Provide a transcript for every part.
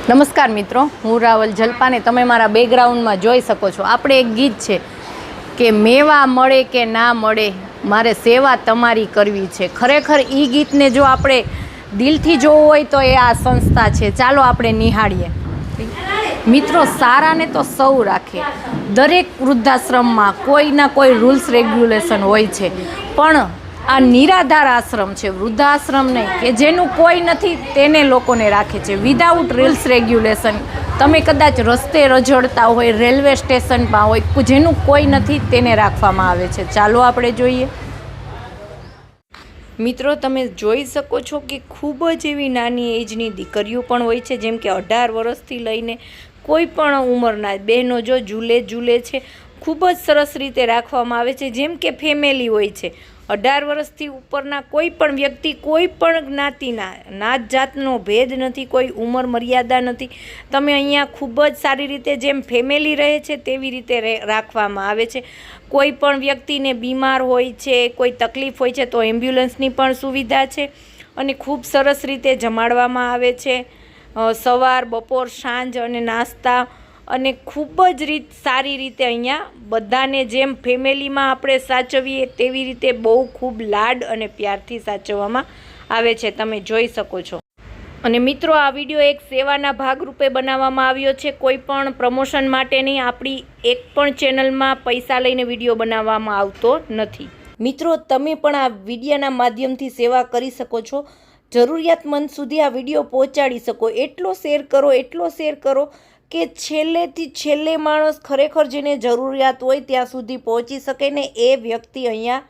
નમસ્કાર મિત્રો, હું રાવલ જલપાને તમે મારા બેકગ્રાઉન્ડમાં જોઈ શકો છો. આપણે એક ગીત છે કે મેવા મળે કે ના મળે મારે સેવા તમારી કરવી છે. ખરેખર એ ગીતને જો આપણે દિલથી જોવું હોય તો એ આ સંસ્થા છે. ચાલો આપણે નિહાળીએ. મિત્રો, સારાને તો સૌ રાખે. દરેક વૃદ્ધાશ્રમમાં કોઈના કોઈ રૂલ્સ રેગ્યુલેશન હોય છે, પણ આ નિરાધાર આશ્રમ છે, વૃદ્ધાશ્રમ નહીં, કે જેનું કોઈ નથી તેને લોકોને રાખે છે વિધાઉટ રૂલ્સ રેગ્યુલેશન. તમે કદાચ રસ્તે રઝળતા હોય, રેલવે સ્ટેશનમાં હોય, જેનું કોઈ નથી તેને રાખવામાં આવે છે. ચાલો આપણે જોઈએ. મિત્રો, તમે જોઈ શકો છો કે ખૂબ જ એવી નાની એજની દીકરીઓ પણ હોય છે, જેમ કે 18 વર્ષથી લઈને કોઈ પણ ઉંમરના બહેનો જો ઝૂલે છે. ખૂબ જ સરસ રીતે રાખવામાં આવે છે, જેમ કે ફેમિલી હોય છે. 18 વર્ષથી ઉપરના કોઈ પણ વ્યક્તિ, કોઈ પણ જ્ઞાતિના, નાત જાતનો ભેદ નથી, કોઈ ઉંમર મર્યાદા નથી. તમે અહીંયા ખૂબ જ સારી રીતે જેમ ફેમિલી રહે છે તેવી રીતે રાખવામાં આવે છે. કોઈ પણ વ્યક્તિને બીમાર હોય છે, કોઈ તકલીફ હોય છે તો એમ્બ્યુલન્સની પણ સુવિધા છે અને ખૂબ સરસ રીતે જમાડવામાં આવે છે. સવાર, બપોર, સાંજ અને નાસ્તા, અને ખૂબ જ સારી રીતે અહીંયા બધાને જેમ ફેમિલીમાં આપણે સાચવીએ તેવી રીતે બહુ ખૂબ લાડ અને પ્યારથી સાચવવામાં આવે છે. તમે જોઈ શકો છો. અને મિત્રો, આ વિડીયો એક સેવાના ભાગરૂપે બનાવવામાં આવ્યો છે, કોઈ પણ પ્રમોશન માટે નહીં. આપણી એક પણ ચેનલમાં પૈસા લઈને વિડીયો બનાવવામાં આવતો નથી. મિત્રો, તમે પણ આ વિડીયોના માધ્યમથી સેવા કરી શકો છો. જરૂરિયાતમંદ સુધી આ વિડીયો પહોંચાડી શકો. એટલો શેર કરો કે છેલ્લેથી છેલ્લે માણસ ખરેખર જેને જરૂરિયાત હોય ત્યાં સુધી પહોંચી શકે ને એ વ્યક્તિ અહીંયા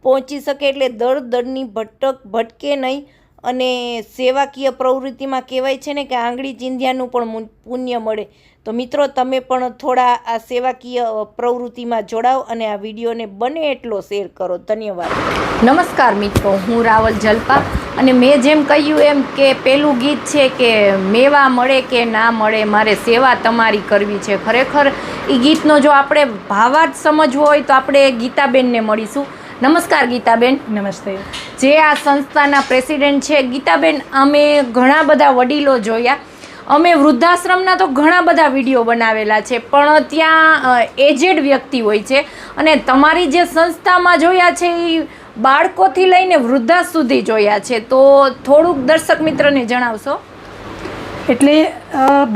પહોંચી શકે. એટલે દળની ભટકે નહીં. અને સેવાકીય પ્રવૃત્તિમાં કહેવાય છે ને કે આંગળી ચીંધ્યાનું પણ પુણ્ય મળે. તો મિત્રો, તમે પણ થોડા આ સેવાકીય પ્રવૃત્તિમાં જોડાઓ અને આ વિડીયોને બને એટલો શેર કરો. ધન્યવાદ. નમસ્કાર મિત્રો, હું રાવલ જલપા, અને મેં જેમ કહ્યું એમ કે પેલું ગીત છે કે મેવા મળે કે ના મળે મારે સેવા તમારી કરવી છે. ખરેખર એ ગીતનો જો આપણે ભાવાર્થ સમજવો હોય તો આપણે ગીતાબેનને મળીશું. નમસ્કાર ગીતાબેન. નમસ્તે. જે આ સંસ્થાના પ્રેસિડેન્ટ છે. ગીતાબેન, અમે ઘણા બધા વડીલો જોયા, અમે વૃદ્ધાશ્રમના તો ઘણા બધા વિડીયો બનાવેલા છે, પણ ત્યાં એજેડ વ્યક્તિ હોય છે, અને તમારી જે સંસ્થામાં જોયા છે એ બાળકોથી લઈને વૃદ્ધા સુધી જોયા છે. તો થોડુંક દર્શક મિત્રને જણાવશો. એટલે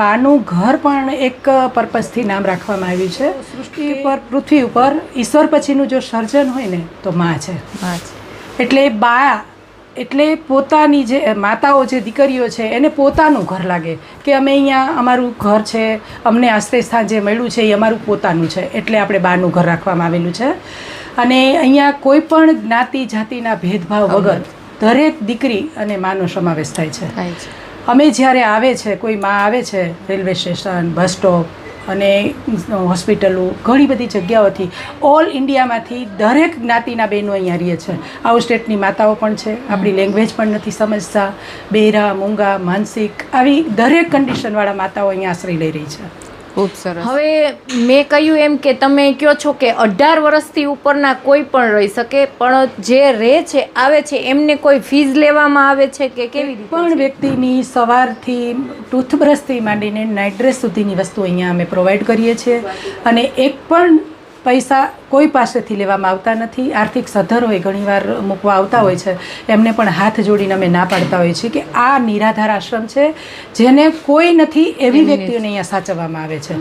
બાનું ઘર પણ એક પર્પઝથી નામ રાખવામાં આવ્યું છે. સૃષ્ટિ પર, પૃથ્વી ઉપર ઈશ્વર પછીનું જો સર્જન હોય ને તો માં છે. એટલે બા એટલે પોતાની જે માતાઓ, જે દીકરીઓ છે એને પોતાનું ઘર લાગે કે અમે અહીંયા અમારું ઘર છે, અમને આશ્રયસ્થાન જે મળ્યું છે એ અમારું પોતાનું છે. એટલે આપણે બાનું ઘર રાખવામાં આવેલું છે. અને અહીંયા કોઈ પણ જ્ઞાતિ જાતિના ભેદભાવ વગર દરેક દીકરી અને માનો સમાવેશ થાય છે. અમે જ્યારે આવે છે, કોઈ માં આવે છે રેલવે સ્ટેશન, બસ સ્ટોપ અને હોસ્પિટલો, ઘણી બધી જગ્યાઓથી, ઓલ ઇન્ડિયામાંથી દરેક જ્ઞાતિના બહેનો અહીંયા રહીએ છે. આઉટ સ્ટેટની માતાઓ પણ છે. આપણી લેંગ્વેજ પણ નથી સમજતા. બહેરા, મૂંગા, માનસિક, આવી દરેક કન્ડિશનવાળા માતાઓ અહીંયા આશ્રય લઈ રહી છે. ખૂબ સરસ. હવે મેં કહ્યું એમ કે તમે કહો છો કે 18 વર્ષથી ઉપરના કોઈ પણ રહી શકે, પણ જે રહે છે, આવે છે, એમને કોઈ ફીઝ લેવામાં આવે છે કે કેવી રીતે? પણ વ્યક્તિની સવારથી ટૂથબ્રશથી માંડીને નાઇટ ડ્રેસ સુધીની વસ્તુ અહીંયા અમે પ્રોવાઈડ કરીએ છીએ. અને એક પણ પૈસા કોઈ પાસેથી લેવામાં આવતા નથી. આર્થિક સદ્ધર હોય, ઘણીવાર મૂકવા આવતા હોય છે, એમને પણ હાથ જોડીને અમે ના પાડતા હોઈએ છીએ કે આ નિરાધાર આશ્રમ છે, જેને કોઈ નથી એવી વ્યક્તિઓને અહીંયા સાચવવામાં આવે છે.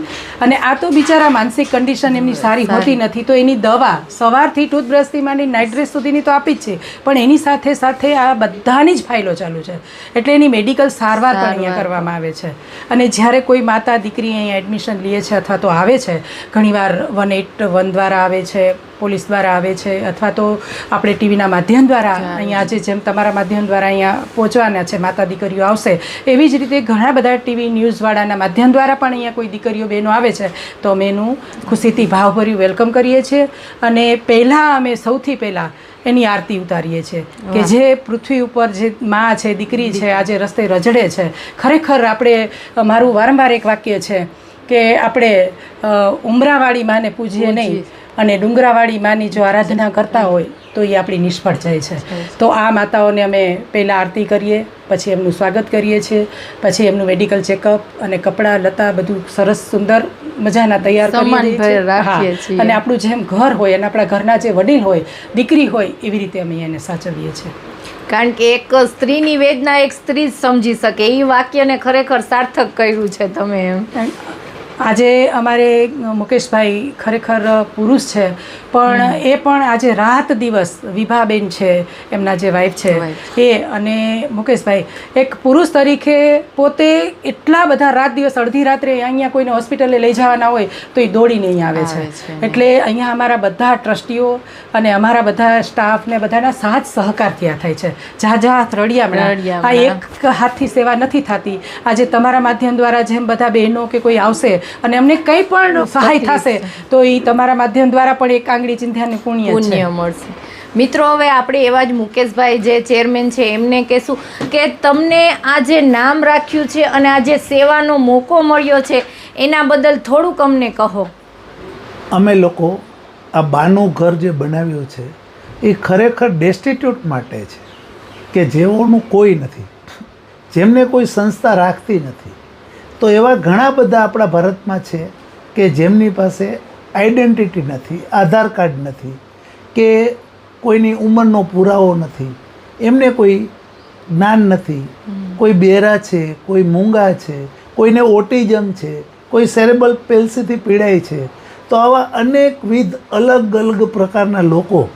અને આ તો બિચારા માનસિક કન્ડિશન એમની સારી હોતી નથી, તો એની દવા સવારથી ટૂથબ્રશથી માંડી નાઇટ ડ્રેસ સુધીની તો આપી જ છે, પણ એની સાથે સાથે આ બધાની જ ફાઇલો ચાલુ છે. એટલે એની મેડિકલ સારવાર પણ અહીંયા કરવામાં આવે છે. અને જ્યારે કોઈ માતા દીકરી અહીંયા એડમિશન લે છે અથવા તો આવે છે, ઘણીવાર 181 દ્વારા આવે છે, પોલીસ દ્વારા આવે છે, અથવા તો આપણે ટીવીના માધ્યમ દ્વારા અહીંયા આજે જેમ તમારા માધ્યમ દ્વારા અહીંયા પહોંચવાના છે, માતા દીકરીઓ આવશે, એવી જ રીતે ઘણા બધા ટીવી ન્યૂઝવાળાના માધ્યમ દ્વારા પણ અહીંયા કોઈ દીકરીઓ બહેનો આવે છે તો અમે એનું ખુશીથી ભાવભર્યું વેલકમ કરીએ છીએ. અને અમે સૌથી પહેલાં એની આરતી ઉતારીએ છીએ કે જે પૃથ્વી ઉપર જે માં છે, દીકરી છે, આજે રસ્તે રઝળે છે. ખરેખર આપણે, મારું વારંવાર એક વાક્ય છે કે આપણે ઉમરાવાળી માને પૂજીએ નહીં અને ડુંગરાવાળી માની જો આરાધના કરતા હોય તો એ આપણી નિષ્ફળ જાય છે. તો આ માતાઓને અમે પહેલાં આરતી કરીએ, પછી એમનું સ્વાગત કરીએ છીએ, પછી એમનું મેડિકલ ચેકઅપ અને કપડાં લતા બધું સરસ સુંદર મજાના તૈયાર કરીએ છીએ. અને આપણું જેમ ઘર હોય અને આપણા ઘરના જે વડીલ હોય, દીકરી હોય, એવી રીતે અમે એને સાચવીએ છીએ. કારણ કે એક સ્ત્રીની વેદના એક સ્ત્રી જ સમજી શકે, એ વાક્યને ખરેખર સાર્થક કર્યું છે તમે એમ. આજે અમારે મુકેશભાઈ ખરેખર પુરુષ છે, પણ એ પણ આજે રાત દિવસ વિભાબેન છે એમના જે વાઈફ છે એ, અને મુકેશભાઈ એક પુરુષ તરીકે પોતે એટલા બધા રાત દિવસ અડધી રાત્રે અહીંયા કોઈને હોસ્પિટલે લઈ જવાના હોય તો એ દોડીને અહીંયા આવે છે. એટલે અહીંયા અમારા બધા ટ્રસ્ટીઓ અને અમારા બધા સ્ટાફ ને બધાના સાથ સહકારથી આ થાય છે. જાત રડિયામણા આ એક હાથથી સેવા નથી થતી. આજે તમારા માધ્યમ દ્વારા જેમ બધા બહેનો કે કોઈ આવશે અને અમને કંઈ પણ સહાય થશે તો એ તમારા માધ્યમ દ્વારા પણ એક આંગળી ચિંધ્યાને પુણ્ય મળશે. મિત્રો, હવે આપણે એવા જ મુકેશભાઈ જે ચેરમેન છે એમને કહેશું કે તમને આ જે નામ રાખ્યું છે અને આ જે સેવાનો મોકો મળ્યો છે એના બદલ થોડુંક અમને કહો. અમે લોકો આ બાનું ઘર જે બનાવ્યું છે એ ખરેખર ડેસ્ટિટ્યૂટ માટે છે, કે જેઓનું કોઈ નથી, જેમને કોઈ સંસ્થા રાખતી નથી. તો એવા ઘણા બધા આપણા ભારતમાં છે કે જેમની પાસે આઈડેન્ટિટી નથી, આધાર કાર્ડ નથી, કે કોઈની ઉંમરનો પુરાવો નથી, એમને કોઈ જ્ઞાન નથી, કોઈ બહેરા છે, કોઈ મૂંગા છે, કોઈને ઓટિઝમ છે, કોઈ સેરેબલ પેલ્સીથી પીડાય છે. તો આવા અનેકવિધ અલગ અલગ પ્રકારના લોકો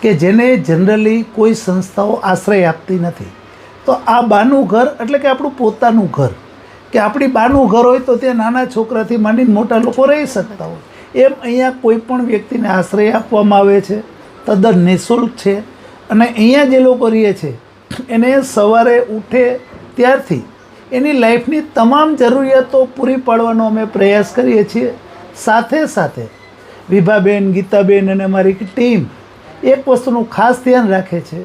કે જેને જનરલી કોઈ સંસ્થાઓ આશ્રય આપતી નથી. તો આ બાનું ઘર એટલે કે આપણું પોતાનું ઘર, કે આપણી બાનું ઘર હોય તો ત્યાં નાના છોકરાથી માંડીને મોટા લોકો રહી શકતા હોય. એમ અહીંયા કોઈ પણ વ્યક્તિને આશ્રય આપવામાં આવે છે, તદ્દન નિઃશુલ્ક છે. અને અહીંયા જે લોકો રહે છે એને સવારે ઉઠે ત્યારથી એની લાઈફની તમામ જરૂરિયાતો પૂરી પાડવાનો અમે પ્રયાસ કરીએ છીએ. સાથે સાથે વિભાબેન, ગીતાબેન અને અમારી ટીમ એક વસ્તુનું ખાસ ધ્યાન રાખે છે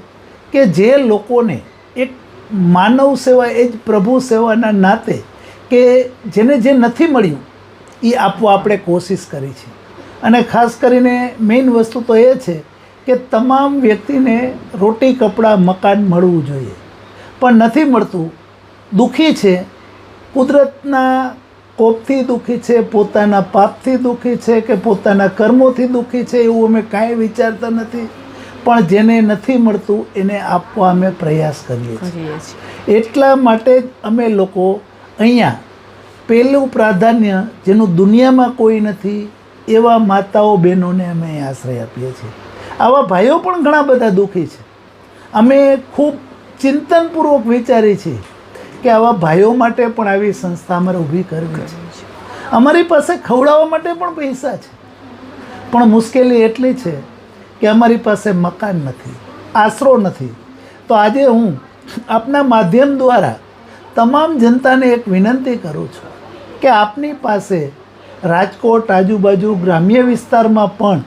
કે જે લોકોને એક માનવ સેવા એ જ પ્રભુ સેવાના નાતે કે જેને જે નથી મળ્યું એ આપવા આપણે કોશિશ કરી છે. અને ખાસ કરીને મેઇન વસ્તુ તો એ છે કે તમામ વ્યક્તિને રોટી, કપડાં, મકાન મળવું જોઈએ, પણ નથી મળતું. દુઃખી છે, કુદરતના કોપથી દુઃખી છે, પોતાના પાપથી દુઃખી છે કે પોતાના કર્મોથી દુઃખી છે, એવું અમે કાંઈ વિચારતા નથી. પણ જેને નથી મળતું એને આપવા અમે પ્રયાસ કરીએ છીએ. એટલા માટે જ અમે લોકો અહીંયા પહેલું પ્રાધાન્ય જેનું દુનિયામાં કોઈ નથી એવા માતાઓ બહેનોને અમે અહીં આશ્રય આપીએ છીએ. આવા ભાઈઓ પણ ઘણા બધા દુઃખી છે. અમે ખૂબ ચિંતનપૂર્વક વિચારીએ છીએ કે આવા ભાઈઓ માટે પણ આવી સંસ્થા અમારે ઊભી કરવી છે. અમારી પાસે ખવડાવવા માટે પણ પૈસા છે, પણ મુશ્કેલી એટલી છે કે અમારી પાસે મકાન નથી, આશરો નથી. તો આજે હું આપના માધ્યમ દ્વારા તમામ જનતાને એક વિનંતી કરું છું કે આપની પાસે રાજકોટ આજુબાજુ ગ્રામ્ય વિસ્તારમાં પણ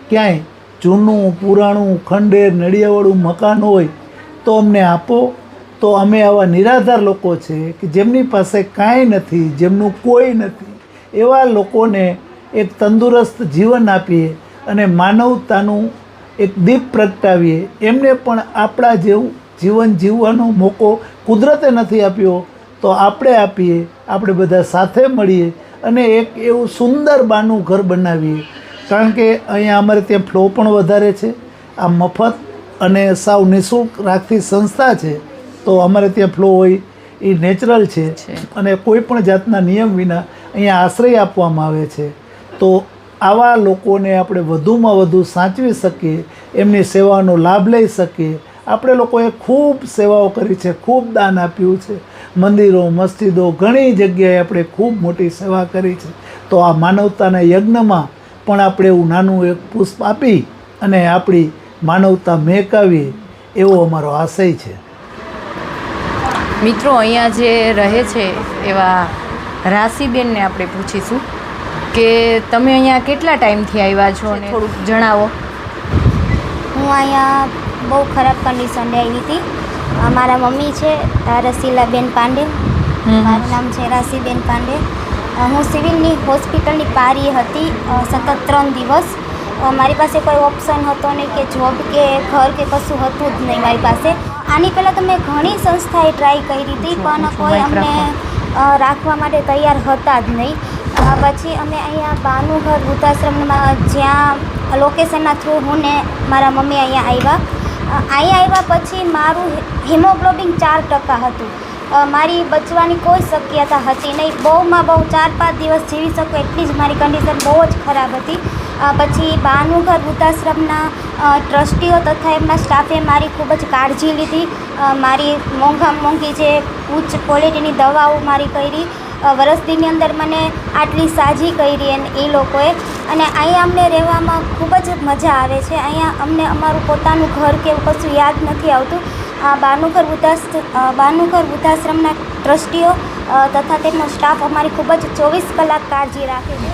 ક્યાંય જૂનું, પુરાણું, ખંડેર, નડિયાવાળું મકાન હોય તો અમને આપો. તો અમે આવા નિરાધાર લોકો છે કે જેમની પાસે કાંઈ નથી, જેમનું કોઈ નથી, એવા લોકોને એક તંદુરસ્ત જીવન આપીએ અને માનવતાનું એક દીપ પ્રગટાવીએ. એમને પણ આપણા જેવું જીવન જીવવાનો મોકો કુદરતે નથી આપ્યો તો આપણે આપીએ. આપણે બધા સાથે મળીએ અને એક એવું સુંદર બાનું ઘર બનાવીએ. કારણ કે અહીંયા અમારે ત્યાં ફ્લો પણ વધારે છે. આ મફત અને સાવ નિઃશુલ્ક રાખતી સંસ્થા છે, તો અમારે ત્યાં ફ્લો હોય એ નેચરલ છે અને કોઈ પણ જાતના નિયમ વિના અહીંયા આશ્રય આપવામાં આવે છે. તો આવા લોકોને આપણે વધુમાં વધુ સાચવી શકીએ, એમની સેવાનો લાભ લઈ શકીએ. આપણે લોકોએ ખૂબ સેવાઓ કરી છે, ખૂબ દાન આપ્યું છે, મંદિરો, મસ્જિદો, ઘણી જગ્યાએ આપણે ખૂબ મોટી સેવા કરી છે. તો આ માનવતાના યજ્ઞમાં પણ આપણે એવું નાનું એક પુષ્પ આપી અને આપણી માનવતા મહેકાવીએ એવો અમારો આશય છે. મિત્રો, અહીંયા જે રહે છે એવા રાશિબેનને આપણે પૂછીશું કે તમે અહીંયા કેટલા ટાઈમથી આવ્યા છો અને થોડુંક જણાવો. હું અહીંયા બહુ ખરાબ કન્ડિશનને આવી હતી. મારા મમ્મી છે રસીલાબેન પાંડે, મારું નામ છે રાશિબેન પાંડે. હું સિવિલની હોસ્પિટલની પારી હતી સતત 3 દિવસ. મારી પાસે કોઈ ઓપ્શન હતો નહીં કે જોબ કે ઘર કે કશું હતું જ નહીં મારી પાસે. આની પહેલાં તો મેં ઘણી સંસ્થાએ ટ્રાય કરી હતી પણ કોઈ અમને રાખવા માટે તૈયાર હતા જ નહીં. પછી અમે અહીંયા બાનું ઘર વૃદ્ધાશ્રમમાં જ્યાં લોકેશનના થ્રુ હું ને મારા મમ્મી અહીંયા આવ્યા પછી મારું હિમોગ્લોબિન 4% હતું. મારી બચવાની કોઈ શક્યતા હતી નહીં. બહુમાં બહુ 4-5 દિવસ જીવી શકું એટલી જ મારી કન્ડિશન બહુ જ ખરાબ હતી. પછી બાનું ઘર વૃદ્ધાશ્રમના ટ્રસ્ટીઓ તથા એમના સ્ટાફે મારી ખૂબ જ કાળજી લીધી. મારી મોંઘામાં મોંઘી જે ઉચ્ચ ક્વોલિટીની દવાઓ મારી કરી. વરસદીની અંદર મને આટલી સાજી કરી એ લોકોએ. અને અહીંયા અમને રહેવામાં ખૂબ જ મજા આવે છે. અહીંયા અમને અમારું પોતાનું ઘર કે એવું કશું યાદ નથી આવતું. આ બાનું ઘર વૃદ્ધાશ્રમના ટ્રસ્ટીઓ તથા તેમનો સ્ટાફ અમારી ખૂબ જ 24 કલાક કાળજી રાખે છે.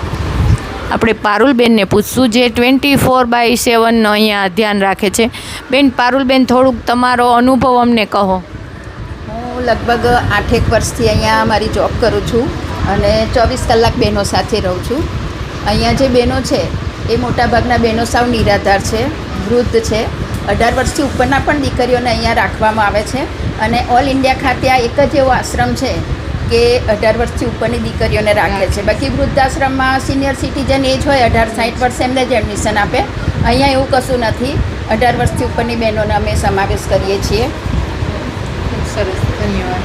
આપણે પારુલબેનને પૂછશું જે 24/7 અહીંયા ધ્યાન રાખે છે. બેન પારુલબેન, થોડુંક તમારો અનુભવ અમને કહો. હું લગભગ 8 વર્ષથી અહીંયા મારી જોબ કરું છું અને 24 કલાક બહેનો સાથે રહું છું. અહીંયા જે બહેનો છે એ મોટાભાગના બહેનો સાવ નિરાધાર છે, વૃદ્ધ છે. 18 વર્ષથી ઉપરના પણ દીકરીઓને અહીંયા રાખવામાં આવે છે. અને ઓલ ઇન્ડિયા ખાતે આ એક જ એવો આશ્રમ છે કે 18 વર્ષથી ઉપરની દીકરીઓને રાખે છે. બાકી વૃદ્ધાશ્રમમાં સિનિયર સિટીઝન એજ હોય 18-60 વર્ષે એમને જ એડમિશન આપે. અહીંયા એવું કશું નથી. 18 વર્ષથી ઉપરની બહેનોને અમે સમાવેશ કરીએ છીએ. સરસ, ધન્યવાદ.